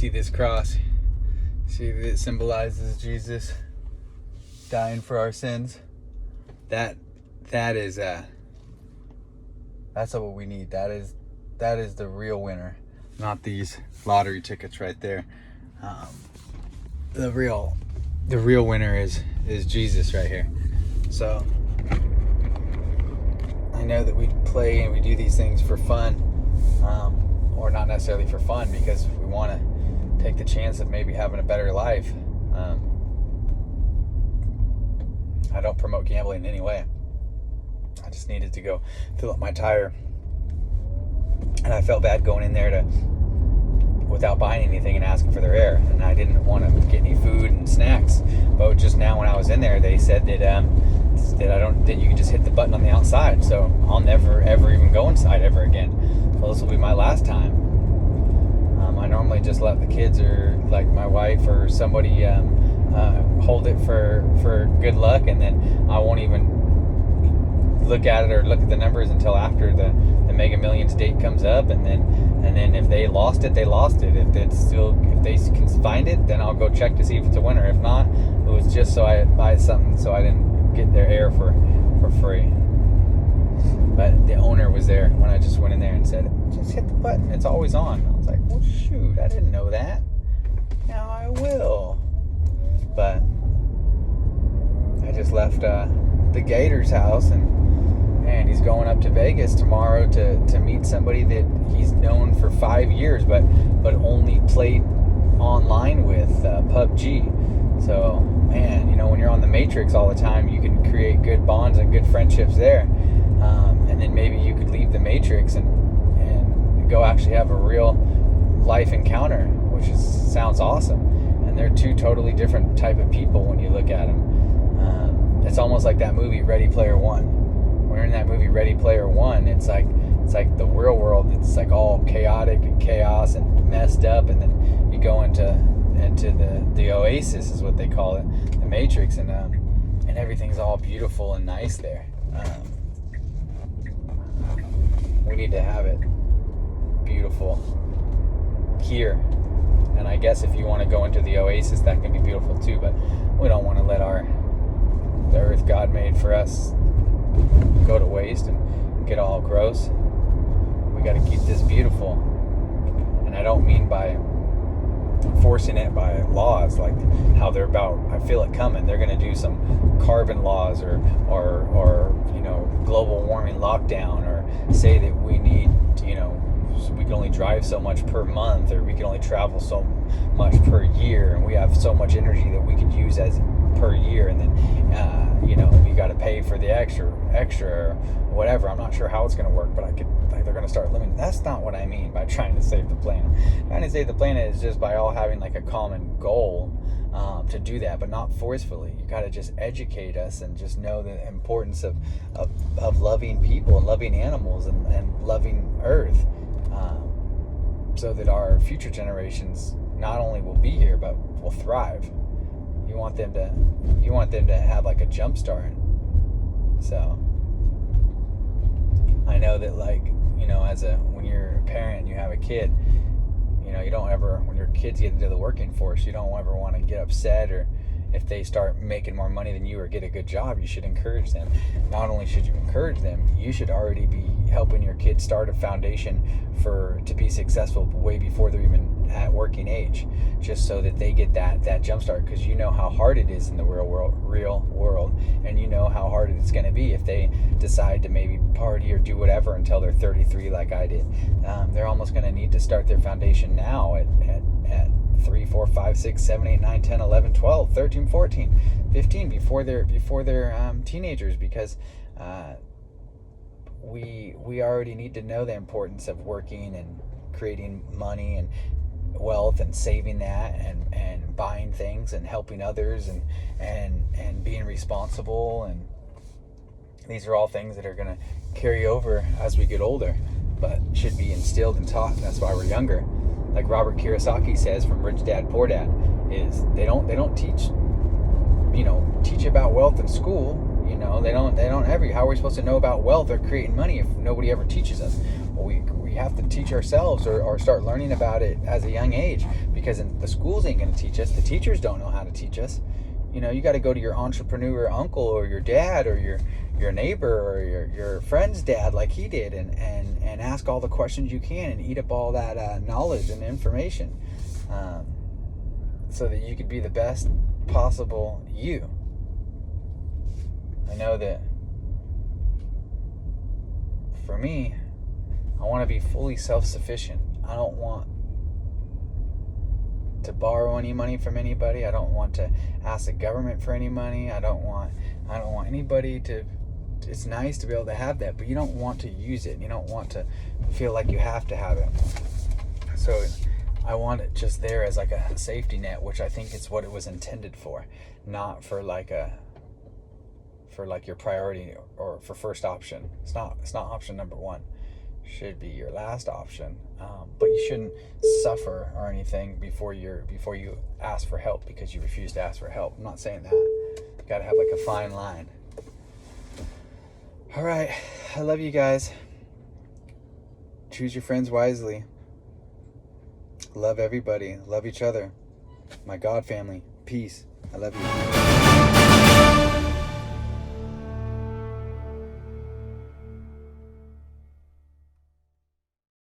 see this cross? See, it symbolizes Jesus dying for our sins. That is that's what we need. That is the real winner, not these lottery tickets right there. The real winner is Jesus right here. So I know that we play and we do these things for fun, or not necessarily for fun, because we want to take the chance of maybe having a better life. I don't promote gambling in any way. I just needed to go fill up my tire, and I felt bad going in there without buying anything and asking for their air, and I didn't want to get any food and snacks. But just now when I was in there, they said that that you can just hit the button on the outside, so I'll never ever even go inside ever again. Well, this will be my last time. I normally just let the kids or like my wife or somebody hold it for good luck, and then I won't even look at it or look at the numbers until after the Mega Millions date comes up, and then if they lost it, they lost it. If they can find it, then I'll go check to see if it's a winner. If not, it was just so I buy something so I didn't get their air for free. But the owner was there when I just went in there and said, just hit the button, it's always on. I was like, well, shoot, I didn't know that. Now I will. But I just left the Gators house, and he's going up to Vegas tomorrow to meet somebody that he's known for 5 years, but only played online with PUBG. So, man, when you're on the Matrix all the time, you can create good bonds and good friendships there. And then maybe you could leave the Matrix and go actually have a real life encounter, which sounds awesome. And they're two totally different type of people when you look at them. It's almost like that movie Ready Player One. When you're in that movie Ready Player One, it's like the real world. It's like all chaotic and chaos and messed up, and then you go into the Oasis is what they call it, the Matrix, and everything's all beautiful and nice there. We need to have it beautiful here. And I guess if you want to go into the Oasis, that can be beautiful too, but we don't want to let the earth God made for us go to waste and get all gross. We got to keep this beautiful. And I don't mean by forcing it by laws like how they're about. I feel it coming. They're going to do some carbon laws or global warming lockdown, or say that we need we can only drive so much per month, or we can only travel so much per year, and we have so much energy that we could use as per year, and then you got to pay for the extra or whatever. I'm not sure how it's going to work, but they're going to start limiting. That's not what I mean by trying to save the planet. Trying to save the planet is just by all having like a common goal to do that, but not forcefully. You got to just educate us and just know the importance of loving people and loving animals and loving Earth, so that our future generations not only will be here but will thrive. You want them to have like a jump start. So I know that when you're a parent and you have a kid, you don't ever, when your kids get into the working force, you don't ever want to get upset, or if they start making more money than you or get a good job. You should encourage them. Not only should you encourage them, you should already be helping your kids start a foundation to be successful way before they're even at working age, just so that they get that jump start, because you know how hard it is in the real world, and you know how hard it's going to be if they decide to maybe party or do whatever until they're 33 like I did. They're almost going to need to start their foundation now at 3, 4, 5, 6, 7, 8, 9, 10, 11, 12, 13, 14, 15 before they're teenagers, because we already need to know the importance of working and creating money and wealth and saving that and buying things and helping others and being responsible, and these are all things that are going to carry over as we get older, but should be instilled and taught. That's why we're younger. Like Robert Kiyosaki says from Rich Dad Poor Dad, is they don't teach about wealth in school. They don't ever. How are we supposed to know about wealth or creating money if nobody ever teaches us? Well, we we have to teach ourselves or start learning about it as a young age, because the schools ain't going to teach us. The teachers don't know how to teach us. You know, you got to go to your entrepreneur uncle or your dad or your neighbor or your friend's dad, like he did, and ask all the questions you can and eat up all that knowledge and information, so that you could be the best possible you. I know that for me, I want to be fully self-sufficient. I don't want to borrow any money from anybody. I don't want to ask the government for any money. I don't want anybody to. It's nice to be able to have that, but you don't want to use it. You don't want to feel like you have to have it. So I want it just there as like a safety net, which I think it's what it was intended for, not for like your priority or for first option. It's not option number one. Should be your last option, but you shouldn't suffer or anything before you ask for help because you refuse to ask for help. I'm not saying that. You gotta have like a fine line. All right, I love you guys. Choose your friends wisely. Love everybody. Love each other. My God family. Peace. I love you.